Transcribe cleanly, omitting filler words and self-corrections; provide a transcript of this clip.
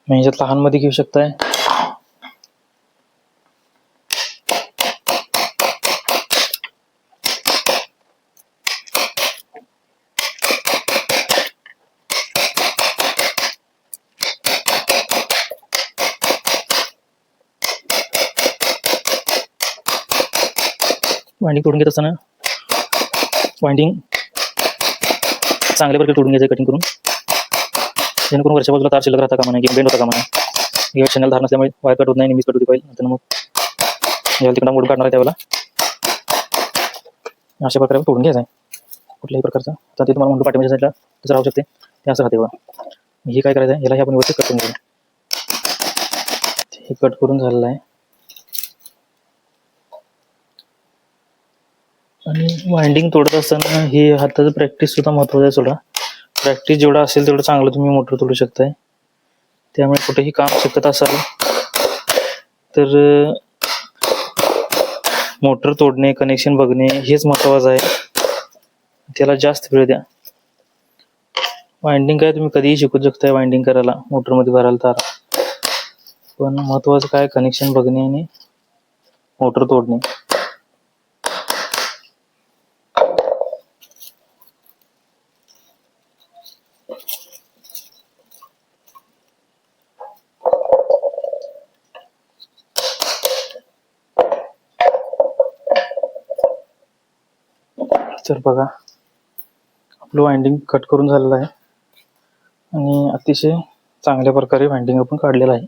मी ह्याच्यात लहान मध्ये घेऊ शकताय. वाइंडिंग तोडून घेत असताना वाइंडिंग चांगल्या प्रकारे तोडून घ्यायचं कटिंग करून, जेणेकरून वरच्या बाजूला तार शिल्लक राहता कामा नये किंवा बेंड होता कामा नये. हे चॅनल धार नसल्यामुळे वायर कट होत नाही, नेहमीच कट होती पाहिजे. नंतर मग याला तिकडं मोडून काढणार आहे त्यावेळेला अशा प्रकारे तोडून घ्यायचं आहे कुठल्याही प्रकारचा. तर ते तुम्हाला म्हणतो पाठीमागच्या साईडला तसं राहू शकते, ते असं राहते बघा. हे काय करायचं आहे, याला आपण व्यवस्थित कट करून घेऊ. हे कट करून झालेलं आहे. आणि वाइंडिंग तोडत असताना हे हाताचं प्रॅक्टिस सुद्धा महत्त्वाचं आहे. सोडा प्रॅक्टिस जेवढा असेल तेवढं चांगलं तुम्ही मोटर तोडू शकताय. त्यामुळे कुठेही काम शिकत असाल तर मोटर तोडणे, कनेक्शन बघणे हेच महत्त्वाचं आहे. त्याला जास्त वेळ द्या. वाइंडिंग काय तुम्ही कधीही शिकू शकताय वाइंडिंग करायला, मोटरमध्ये भरायला तार. पण महत्त्वाचं काय कनेक्शन बघणे आणि मोटर तोडणे. तर बघा आपलं वाइंडिंग कट करून झालेलं आहे आणि अतिशय चांगल्या प्रकारे वाइंडिंग आपण काढलेलं आहे.